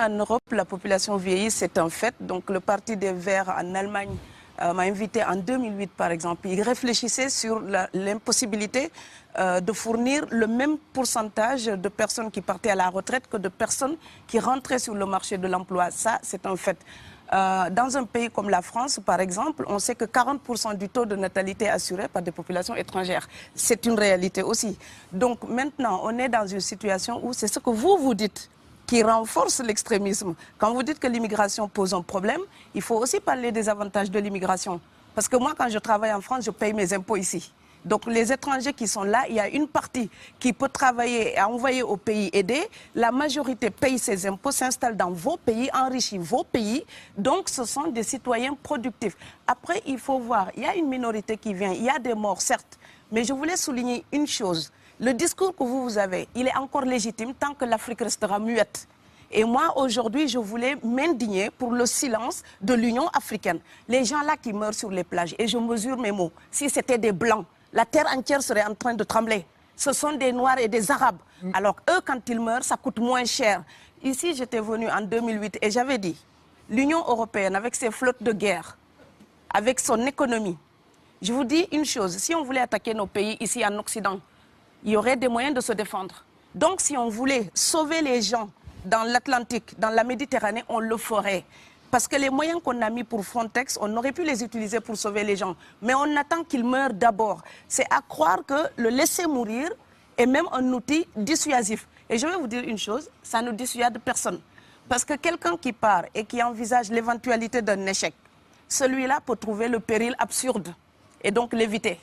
En Europe, la population vieillit, c'est un fait. Donc le Parti des Verts en Allemagne m'a invité en 2008, par exemple. Il réfléchissait sur l'impossibilité de fournir le même pourcentage de personnes qui partaient à la retraite que de personnes qui rentraient sur le marché de l'emploi. Ça, c'est un fait. Dans un pays comme la France, par exemple, on sait que 40% du taux de natalité est assuré par des populations étrangères. C'est une réalité aussi. Donc maintenant, on est dans une situation où c'est ce que vous dites qui renforce l'extrémisme. Quand vous dites que l'immigration pose un problème, il faut aussi parler des avantages de l'immigration. Parce que moi, quand je travaille en France, je paye mes impôts ici. Donc les étrangers qui sont là, il y a une partie qui peut travailler et envoyer au pays aidé. La majorité paye ses impôts, s'installe dans vos pays, enrichit vos pays. Donc ce sont des citoyens productifs. Après, il faut voir, il y a une minorité qui vient, il y a des morts, certes. Mais je voulais souligner une chose. Le discours que vous avez, il est encore légitime tant que l'Afrique restera muette. Et moi, aujourd'hui, je voulais m'indigner pour le silence de l'Union africaine. Les gens là qui meurent sur les plages, et je mesure mes mots, si c'était des Blancs, la terre entière serait en train de trembler. Ce sont des Noirs et des Arabes. Alors eux, quand ils meurent, ça coûte moins cher. Ici, j'étais venue en 2008 et j'avais dit, l'Union européenne, avec ses flottes de guerre, avec son économie, je vous dis une chose, si on voulait attaquer nos pays ici en Occident, il y aurait des moyens de se défendre. Donc si on voulait sauver les gens dans l'Atlantique, dans la Méditerranée, on le ferait. Parce que les moyens qu'on a mis pour Frontex, on aurait pu les utiliser pour sauver les gens. Mais on attend qu'ils meurent d'abord. C'est à croire que le laisser mourir est même un outil dissuasif. Et je vais vous dire une chose, ça ne dissuade personne. Parce que quelqu'un qui part et qui envisage l'éventualité d'un échec, celui-là peut trouver le péril absurde et donc l'éviter.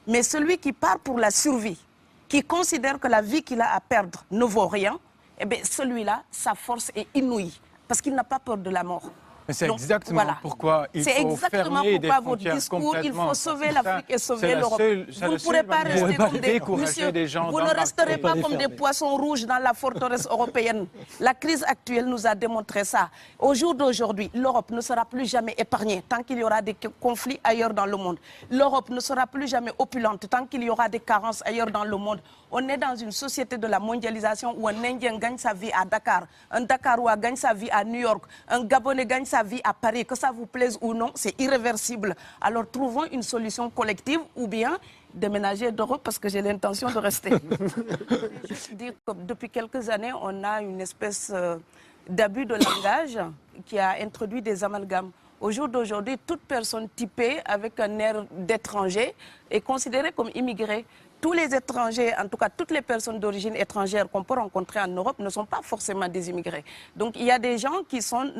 Mais celui qui part pour la survie, qui considère que la vie qu'il a à perdre ne vaut rien, eh bien celui-là, sa force est inouïe, parce qu'il n'a pas peur de la mort. Mais c'est exactement pourquoi il faut fermer des frontières complètement. Il faut sauver l'Afrique et sauver l'Europe. Vous ne pourrez pas rester comme des gens. Vous ne resterez pas comme des poissons rouges dans la forteresse européenne. La crise actuelle nous a démontré ça. Au jour d'aujourd'hui, l'Europe ne sera plus jamais épargnée tant qu'il y aura des conflits ailleurs dans le monde. L'Europe ne sera plus jamais opulente tant qu'il y aura des carences ailleurs dans le monde. On est dans une société de la mondialisation où un Indien gagne sa vie à Dakar, un Dakarois gagne sa vie à New York, un Gabonais gagne sa vie à Paris. Que ça vous plaise ou non, c'est irréversible. Alors trouvons une solution collective ou bien déménager d'Europe parce que j'ai l'intention de rester. Je dire que depuis quelques années, on a une espèce d'abus de langage qui a introduit des amalgames. Au jour d'aujourd'hui, toute personne typée avec un air d'étranger est considérée comme immigrée. Tous les étrangers, en tout cas toutes les personnes d'origine étrangère qu'on peut rencontrer en Europe ne sont pas forcément des immigrés. Donc il y a des gens qui sont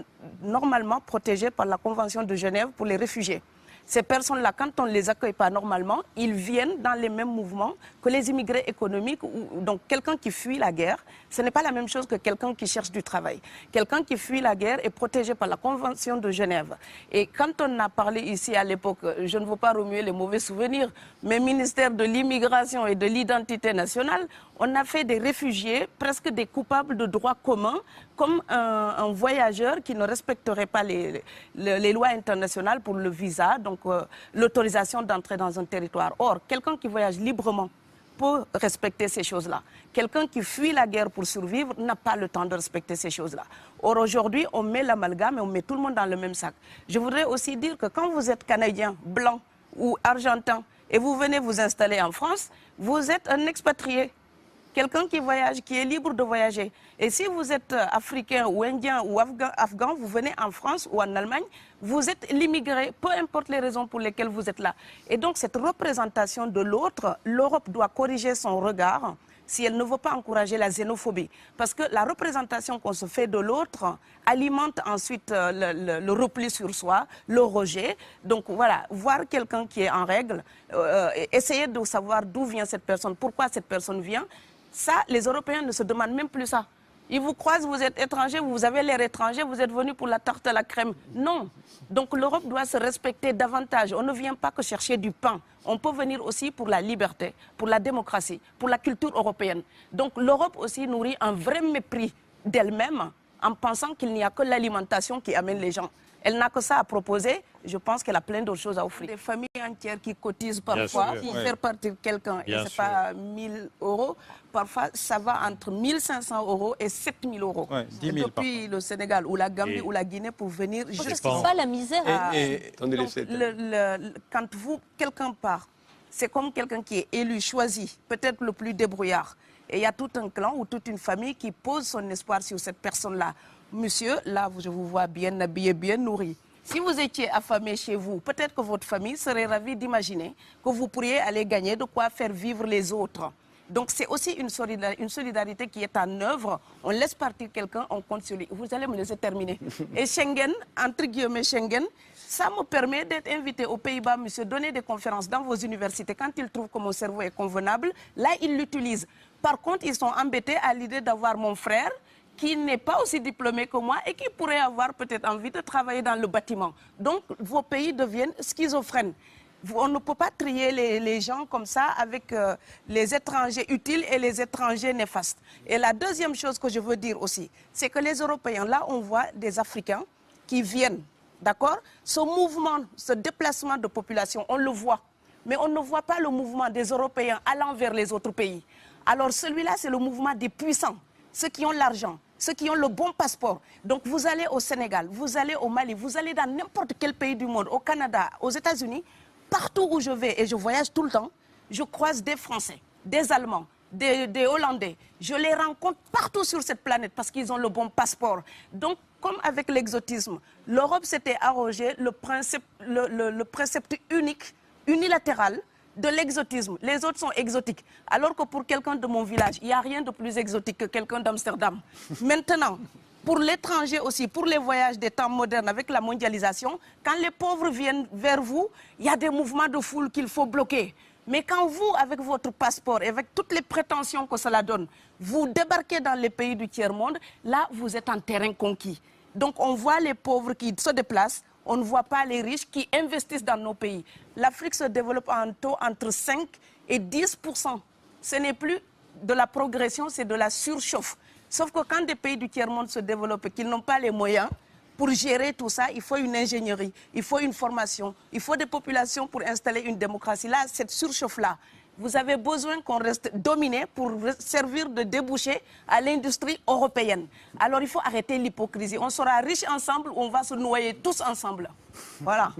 normalement protégés par la Convention de Genève pour les réfugiés. Ces personnes-là, quand on ne les accueille pas normalement, ils viennent dans les mêmes mouvements que les immigrés économiques. Donc quelqu'un qui fuit la guerre, ce n'est pas la même chose que quelqu'un qui cherche du travail. Quelqu'un qui fuit la guerre est protégé par la Convention de Genève. Et quand on a parlé ici à l'époque, je ne veux pas remuer les mauvais souvenirs, mais ministère de l'immigration et de l'identité nationale, on a fait des réfugiés, presque des coupables de droit commun, comme un voyageur qui ne respecterait pas les lois internationales pour le visa, donc l'autorisation d'entrer dans un territoire. Or, quelqu'un qui voyage librement peut respecter ces choses-là. Quelqu'un qui fuit la guerre pour survivre n'a pas le temps de respecter ces choses-là. Or, aujourd'hui, on met l'amalgame et on met tout le monde dans le même sac. Je voudrais aussi dire que quand vous êtes Canadien, Blanc ou Argentin et vous venez vous installer en France, vous êtes un expatrié. Quelqu'un qui voyage, qui est libre de voyager. Et si vous êtes africain ou indien ou afghan, vous venez en France ou en Allemagne, vous êtes l'immigré, peu importe les raisons pour lesquelles vous êtes là. Et donc cette représentation de l'autre, l'Europe doit corriger son regard si elle ne veut pas encourager la xénophobie. Parce que la représentation qu'on se fait de l'autre alimente ensuite le repli sur soi, le rejet. Donc voilà, voir quelqu'un qui est en règle, essayer de savoir d'où vient cette personne, pourquoi cette personne vient. Ça, les Européens ne se demandent même plus ça. Ils vous croisent, vous êtes étranger, vous avez l'air étranger, vous êtes venu pour la tarte à la crème. Non. Donc l'Europe doit se respecter davantage. On ne vient pas que chercher du pain. On peut venir aussi pour la liberté, pour la démocratie, pour la culture européenne. Donc l'Europe aussi nourrit un vrai mépris d'elle-même en pensant qu'il n'y a que l'alimentation qui amène les gens. Elle n'a que ça à proposer. Je pense qu'elle a plein d'autres choses à offrir. Des familles entières qui cotisent parfois pour faire partir quelqu'un, et c'est pas 1 000 €. Parfois, ça va entre 1 500 € et 7 000 €. Ouais, 10 000 depuis le Sénégal ou la Gambie ou la Guinée pour venir... C'est pas la misère. Quand quelqu'un part, c'est comme quelqu'un qui est élu, choisi, peut-être le plus débrouillard. Et il y a tout un clan ou toute une famille qui pose son espoir sur cette personne-là. Monsieur, là, je vous vois bien habillé, bien nourri. Si vous étiez affamé chez vous, peut-être que votre famille serait ravie d'imaginer que vous pourriez aller gagner de quoi faire vivre les autres. Donc c'est aussi une solidarité qui est en œuvre. On laisse partir quelqu'un, on compte sur lui. Vous allez me laisser terminer. Et Schengen, entre guillemets Schengen, ça me permet d'être invité aux Pays-Bas, monsieur, donner des conférences dans vos universités. Quand ils trouvent que mon cerveau est convenable, là, ils l'utilisent. Par contre, ils sont embêtés à l'idée d'avoir mon frère, qui n'est pas aussi diplômé que moi et qui pourrait avoir peut-être envie de travailler dans le bâtiment. Donc, vos pays deviennent schizophrènes. On ne peut pas trier les gens comme ça avec les étrangers utiles et les étrangers néfastes. Et la deuxième chose que je veux dire aussi, c'est que les Européens, là, on voit des Africains qui viennent, d'accord? Ce mouvement, ce déplacement de population, on le voit. Mais on ne voit pas le mouvement des Européens allant vers les autres pays. Alors celui-là, c'est le mouvement des puissants, ceux qui ont l'argent, ceux qui ont le bon passeport. Donc vous allez au Sénégal, vous allez au Mali, vous allez dans n'importe quel pays du monde, au Canada, aux États-Unis, partout où je vais, et je voyage tout le temps, je croise des Français, des Allemands, des Hollandais. Je les rencontre partout sur cette planète parce qu'ils ont le bon passeport. Donc, comme avec l'exotisme, l'Europe s'était arrogé le précepte unique, unilatéral, de l'exotisme. Les autres sont exotiques. Alors que pour quelqu'un de mon village, il n'y a rien de plus exotique que quelqu'un d'Amsterdam. Maintenant, pour l'étranger aussi, pour les voyages des temps modernes avec la mondialisation, quand les pauvres viennent vers vous, il y a des mouvements de foule qu'il faut bloquer. Mais quand vous, avec votre passeport et avec toutes les prétentions que cela donne, vous débarquez dans les pays du tiers-monde, là, vous êtes en terrain conquis. Donc, on voit les pauvres qui se déplacent, on ne voit pas les riches qui investissent dans nos pays. L'Afrique se développe en taux entre 5 et 10%. Ce n'est plus de la progression, c'est de la surchauffe. Sauf que quand des pays du tiers-monde se développent et qu'ils n'ont pas les moyens pour gérer tout ça, il faut une ingénierie, il faut une formation, il faut des populations pour installer une démocratie. Là, cette surchauffe-là, vous avez besoin qu'on reste dominé pour servir de débouché à l'industrie européenne. Alors il faut arrêter l'hypocrisie. On sera riches ensemble ou on va se noyer tous ensemble. Voilà.